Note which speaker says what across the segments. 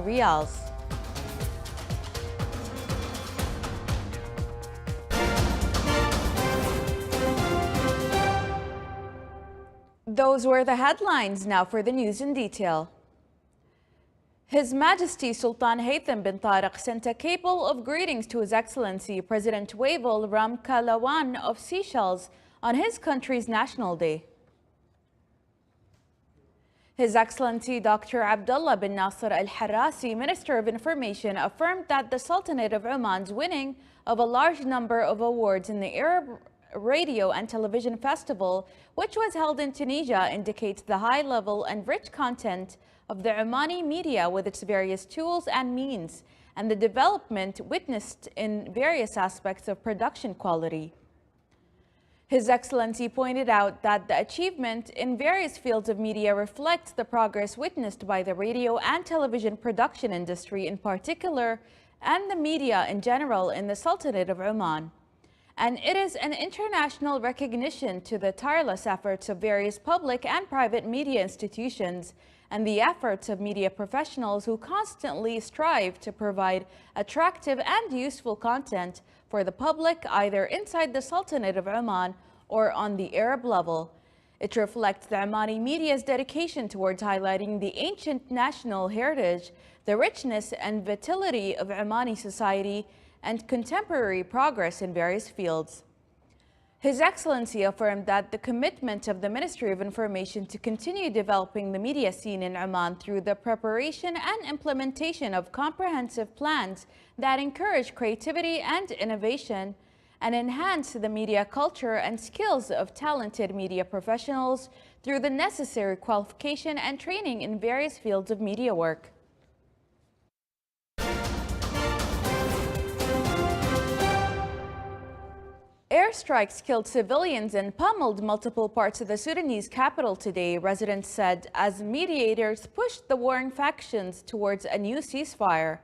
Speaker 1: Omani riyals. Those were the headlines. Now for the news in detail. His Majesty Sultan Haytham bin Tariq sent a cable of greetings to His Excellency President Wavell Ramkalawan of Seychelles on his country's National Day. His Excellency Dr. Abdullah bin Nasser al-Harrasi, Minister of Information, affirmed that the Sultanate of Oman's winning of a large number of awards in the Arab Radio and Television Festival, which was held in Tunisia, indicates the high level and rich content of the Omani media with its various tools and means, and the development witnessed in various aspects of production quality. His Excellency pointed out that the achievement in various fields of media reflects the progress witnessed by the radio and television production industry in particular, and the media in general in the Sultanate of Oman. And it is an international recognition to the tireless efforts of various public and private media institutions and the efforts of media professionals who constantly strive to provide attractive and useful content for the public, either inside the Sultanate of Oman or on the Arab level. It reflects the Omani media's dedication towards highlighting the ancient national heritage, the richness and vitality of Omani society, and contemporary progress in various fields. His Excellency affirmed that the commitment of the Ministry of Information to continue developing the media scene in Oman through the preparation and implementation of comprehensive plans that encourage creativity and innovation and enhance the media culture and skills of talented media professionals through the necessary qualification and training in various fields of media work. Airstrikes killed civilians and pummeled multiple parts of the Sudanese capital today, residents said, as mediators pushed the warring factions towards a new ceasefire.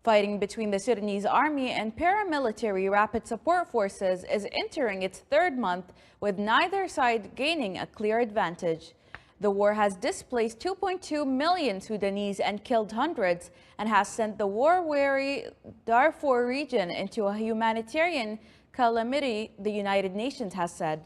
Speaker 1: Fighting between the Sudanese army and paramilitary rapid support forces is entering its third month, with neither side gaining a clear advantage. The war has displaced 2.2 million Sudanese and killed hundreds, and has sent the war-weary Darfur region into a humanitarian calamity, the United Nations has said.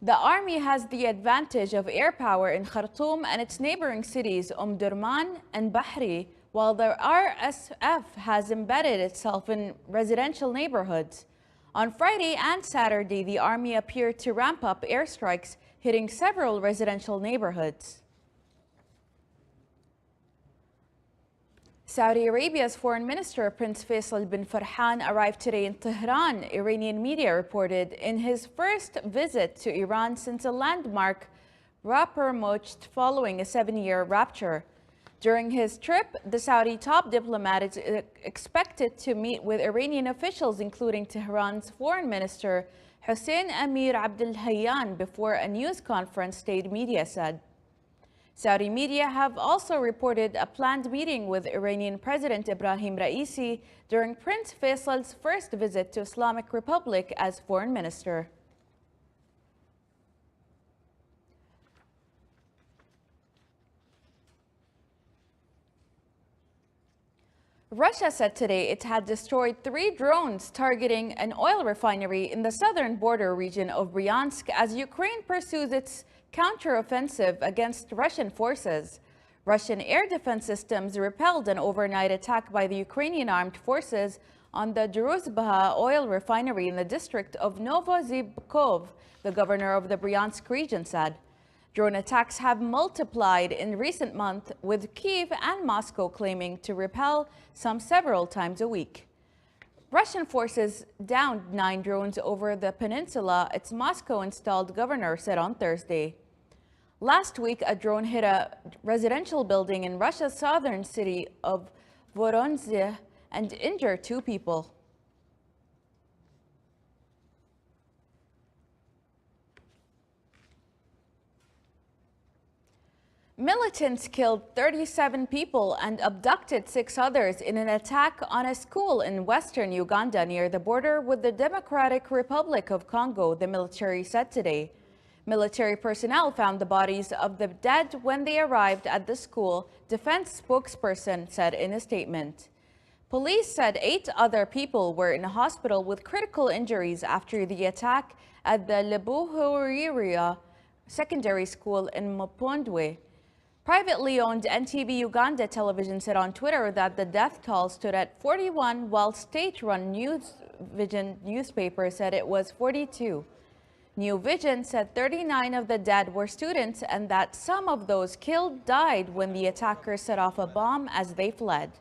Speaker 1: The army has the advantage of air power in Khartoum and its neighboring cities Durman and Bahri, while the RSF has embedded itself in residential neighborhoods. On Friday and Saturday, the army appeared to ramp up airstrikes, hitting several residential neighborhoods. Saudi Arabia's Foreign Minister Prince Faisal bin Farhan arrived today in Tehran, Iranian media reported, in his first visit to Iran since a landmark rapprochement following a 7-year rupture. During his trip, the Saudi top diplomat is expected to meet with Iranian officials, including Tehran's Foreign Minister Hossein Amir Abdulhayyan, before a news conference, state media said. Saudi media have also reported a planned meeting with Iranian President Ibrahim Raisi during Prince Faisal's first visit to Islamic Republic as foreign minister. Russia said today it had destroyed 3 drones targeting an oil refinery in the southern border region of Bryansk as Ukraine pursues its counteroffensive against Russian forces. Russian air defense systems repelled an overnight attack by the Ukrainian armed forces on the Druzhba oil refinery in the district of Novozhivkov, the governor of the Bryansk region said. Drone attacks have multiplied in recent months, with Kyiv and Moscow claiming to repel some several times a week. Russian forces downed 9 drones over the peninsula, its Moscow-installed governor said on Thursday. Last week, a drone hit a residential building in Russia's southern city of Voronezh and injured 2 people. Militants killed 37 people and abducted 6 others in an attack on a school in western Uganda near the border with the Democratic Republic of Congo, the military said today. Military personnel found the bodies of the dead when they arrived at the school, defense spokesperson said in a statement. Police said 8 other people were in a hospital with critical injuries after the attack at the Lebuhuriria Secondary School in Mapondwe. Privately owned NTV Uganda television said on Twitter that the death toll stood at 41, while state-run News Vision newspaper said it was 42. New Vision said 39 of the dead were students and that some of those killed died when the attackers set off a bomb as they fled.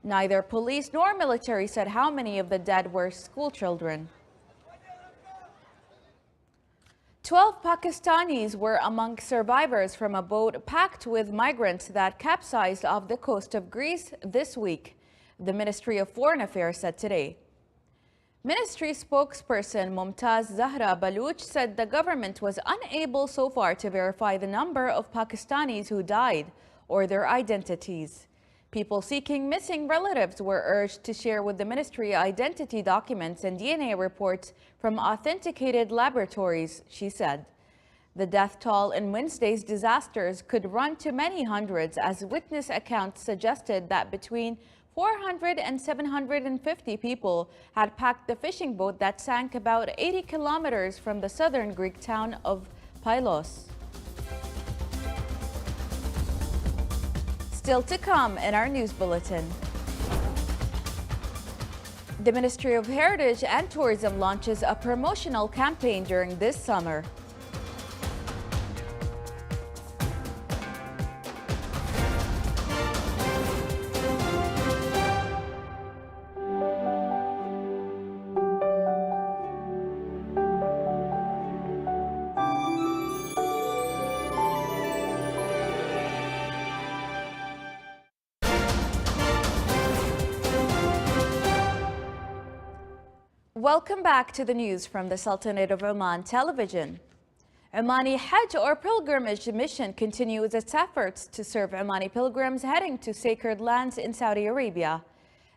Speaker 1: Neither police nor military said how many of the dead were school children. 12 Pakistanis were among survivors from a boat packed with migrants that capsized off the coast of Greece this week, the Ministry of Foreign Affairs said today. Ministry spokesperson Mumtaz Zahra Baluch said the government was unable so far to verify the number of Pakistanis who died or their identities. People seeking missing relatives were urged to share with the ministry identity documents and DNA reports from authenticated laboratories, she said. The death toll in Wednesday's disasters could run to many hundreds, as witness accounts suggested that between 400 and 750 people had packed the fishing boat that sank about 80 kilometers from the southern Greek town of Pylos. Still to come in our news bulletin. The Ministry of Heritage and Tourism launches a promotional campaign during this summer. Welcome back to the news from the Sultanate of Oman television. Omani Hajj or Pilgrimage Mission continues its efforts to serve Omani pilgrims heading to sacred lands in Saudi Arabia.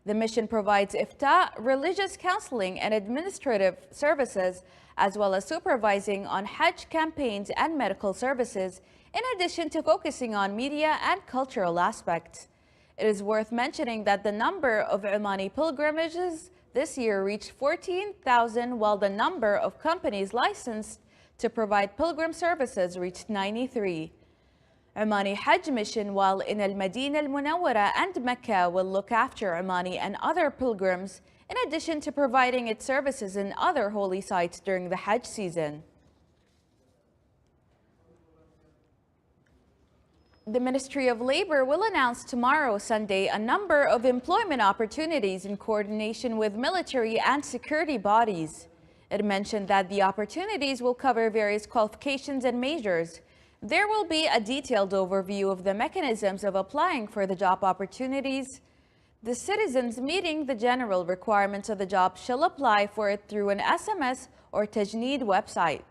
Speaker 1: The mission provides ifta, religious counseling and administrative services, as well as supervising on Hajj campaigns and medical services, in addition to focusing on media and cultural aspects. It is worth mentioning that the number of Omani pilgrimages this year reached 14,000, while the number of companies licensed to provide pilgrim services reached 93. Omani Hajj Mission, while in Al-Madinah Al-Munawwara and Mecca, will look after Omani and other pilgrims, in addition to providing its services in other holy sites during the Hajj season. The Ministry of Labor will announce tomorrow, Sunday, a number of employment opportunities in coordination with military and security bodies. It mentioned that the opportunities will cover various qualifications and majors. There will be a detailed overview of the mechanisms of applying for the job opportunities. The citizens meeting the general requirements of the job shall apply for it through an SMS or Tajneed website.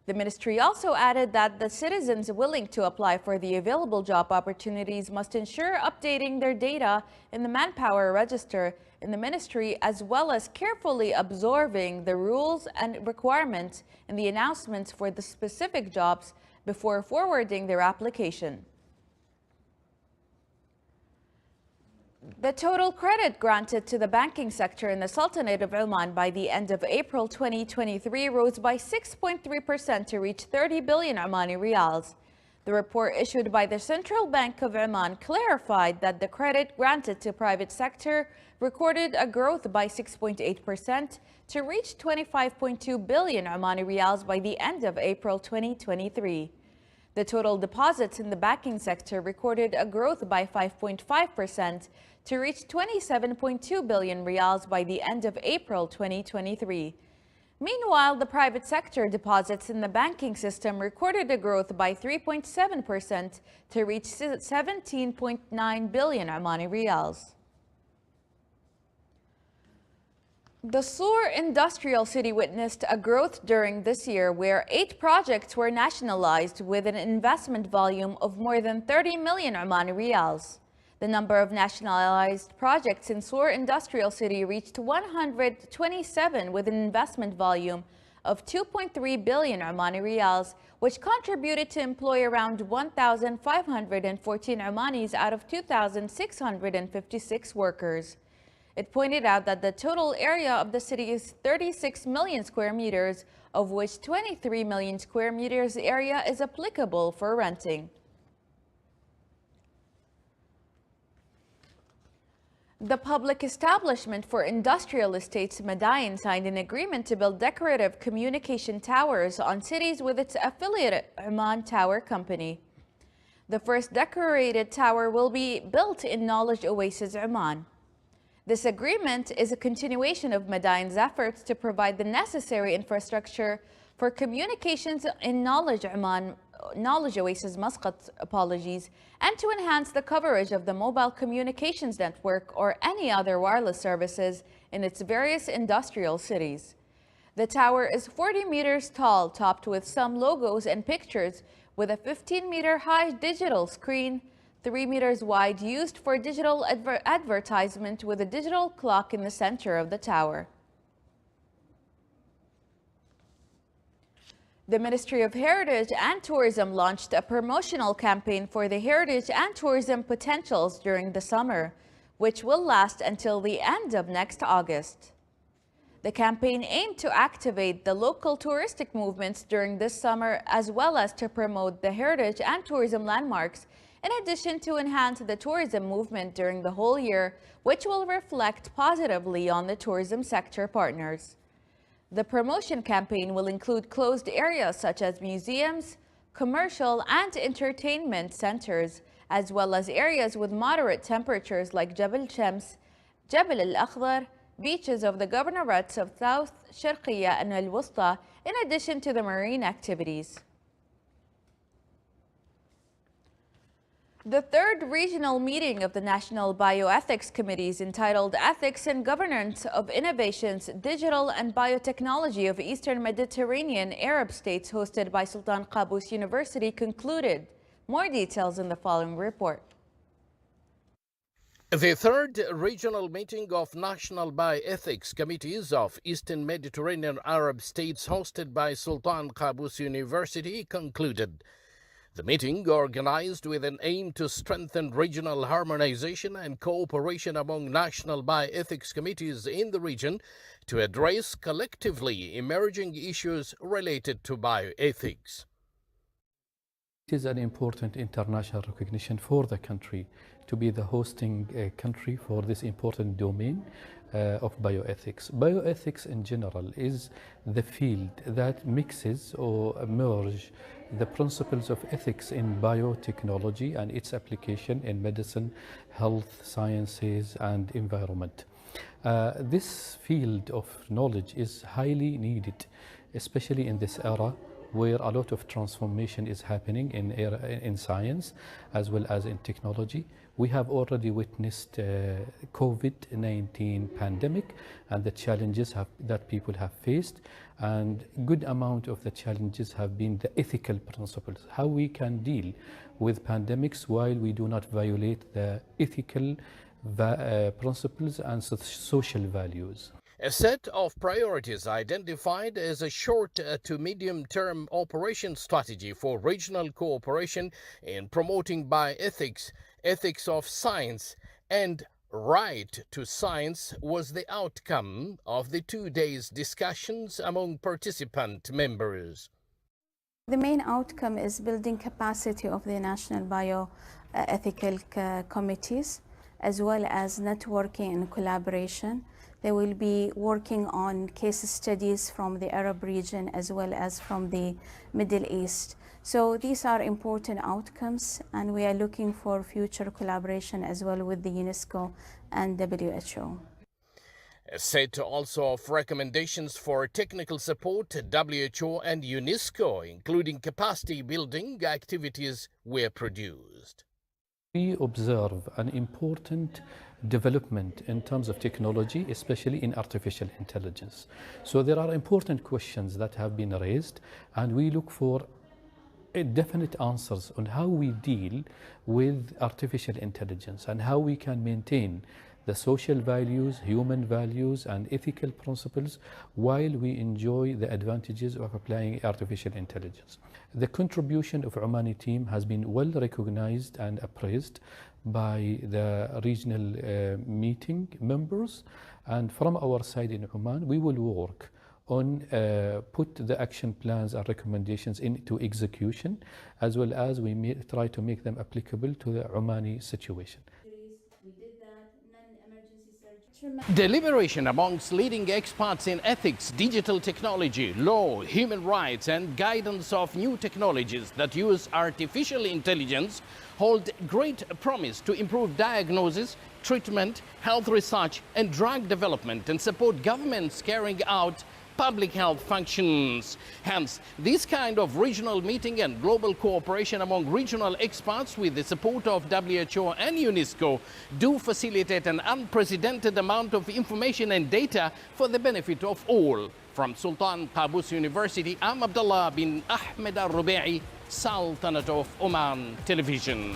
Speaker 1: The ministry also added that the citizens willing to apply for the available job opportunities must ensure updating their data in the manpower register in the ministry, as well as carefully absorbing the rules and requirements in the announcements for the specific jobs before forwarding their application. The total credit granted to the banking sector in the Sultanate of Oman by the end of April 2023 rose by 6.3% to reach 30 billion Omani riyals. The report issued by the Central Bank of Oman clarified that the credit granted to private sector recorded a growth by 6.8% to reach 25.2 billion Omani riyals by the end of April 2023. The total deposits in the banking sector recorded a growth by 5.5% to reach 27.2 billion riyals by the end of April 2023. Meanwhile, the private sector deposits in the banking system recorded a growth by 3.7% to reach 17.9 billion Omani riyals. The Sur industrial city witnessed a growth during this year where 8 projects were nationalized with an investment volume of more than 30 million Omani riyals. The number of nationalized projects in Sur industrial city reached 127 with an investment volume of 2.3 billion Omani riyals, which contributed to employ around 1,514 Omanis out of 2,656 workers. It pointed out that the total area of the city is 36 million square meters, of which 23 million square meters area is applicable for renting. The Public Establishment for Industrial Estates Madain signed an agreement to build decorative communication towers on cities with its affiliate Oman Tower Company. The first decorated tower will be built in Knowledge Oasis, Oman. This agreement is a continuation of Madain's efforts to provide the necessary infrastructure for communications in Knowledge Oasis Muscat, and to enhance the coverage of the mobile communications network or any other wireless services in its various industrial cities. The tower is 40 meters tall, topped with some logos and pictures, with a 15-meter high digital screen, 3 meters wide, used for digital advertisement, with a digital clock in the center of the tower. The Ministry of Heritage and Tourism launched a promotional campaign for the heritage and tourism potentials during the summer, which will last until the end of next August. The campaign aimed to activate the local touristic movements during this summer, as well as to promote the heritage and tourism landmarks, in addition to enhance the tourism movement during the whole year, which will reflect positively on the tourism sector partners. The promotion campaign will include closed areas such as museums, commercial and entertainment centers, as well as areas with moderate temperatures like Jabal Shams, Jabal al-Akhdar, beaches of the governorates of South Sharqiya and Al-Wusta, in addition to the marine activities. The third regional meeting of the National Bioethics Committees, entitled Ethics and Governance of Innovations, Digital and Biotechnology of Eastern Mediterranean Arab States, hosted by Sultan Qaboos University, concluded. More details in the following report.
Speaker 2: The third regional meeting of National Bioethics Committees of Eastern Mediterranean Arab States, hosted by Sultan Qaboos University, concluded. The meeting, organized with an aim to strengthen regional harmonization and cooperation among national bioethics committees in the region to address collectively emerging issues related to bioethics.
Speaker 3: It is an important international recognition for the country to be the hosting country for this important domain of bioethics. Bioethics in general is the field that mixes or merges the principles of ethics in biotechnology and its application in medicine, health sciences and environment. This field of knowledge is highly needed, especially in this era where a lot of transformation is happening in science as well as in technology. We have already witnessed COVID-19 pandemic and the challenges that people have faced, and good amount of the challenges have been the ethical principles, how we can deal with pandemics while we do not violate the ethical principles and social values.
Speaker 2: A set of priorities identified as a short to medium-term operation strategy for regional cooperation in promoting bioethics, ethics of science, and right to science was the outcome of the 2 days' discussions among participant members.
Speaker 4: The main outcome is building capacity of the national bioethical committees, as well as networking and collaboration. They will be working on case studies from the Arab region as well as from the Middle East. So these are important outcomes, and we are looking for future collaboration as well with the UNESCO and WHO.
Speaker 2: A set also of recommendations for technical support, WHO and UNESCO, including capacity building activities, were produced.
Speaker 3: We observe an important development in terms of technology, especially in artificial intelligence. So there are important questions that have been raised, and we look for definite answers on how we deal with artificial intelligence and how we can maintain the social values, human values, and ethical principles while we enjoy the advantages of applying artificial intelligence. The contribution of Omani team has been well recognized and appraised by the regional meeting members, and from our side in Oman, we will work on put the action plans and recommendations into execution, as well as we try to make them applicable to the Omani situation.
Speaker 2: Deliberation amongst leading experts in ethics, digital technology, law, human rights, and guidance of new technologies that use artificial intelligence hold great promise to improve diagnosis, treatment, health research, and drug development, and support governments carrying out public health functions. Hence, this kind of regional meeting and global cooperation among regional experts with the support of WHO and UNESCO do facilitate an unprecedented amount of information and data for the benefit of all. From Sultan Qaboos University, I'm Abdullah bin Ahmed Al-Rubai, Sultanate of Oman Television.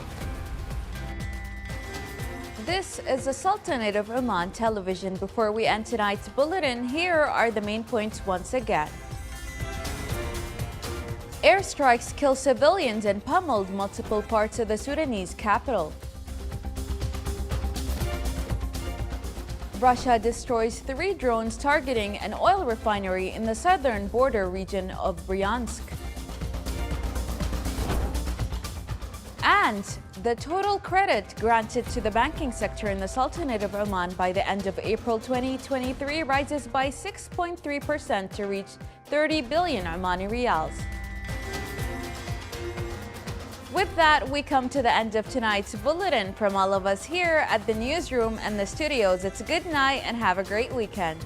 Speaker 1: This is the Sultanate of Oman Television. Before we end tonight's bulletin, here are the main points once again. Airstrikes kill civilians and pummeled multiple parts of the Sudanese capital. Russia destroys 3 drones targeting an oil refinery in the southern border region of Bryansk. And the total credit granted to the banking sector in the Sultanate of Oman by the end of April 2023 rises by 6.3% to reach 30 billion Omani riyals. With that, we come to the end of tonight's bulletin. From all of us here at the newsroom and the studios, it's good night and have a great weekend.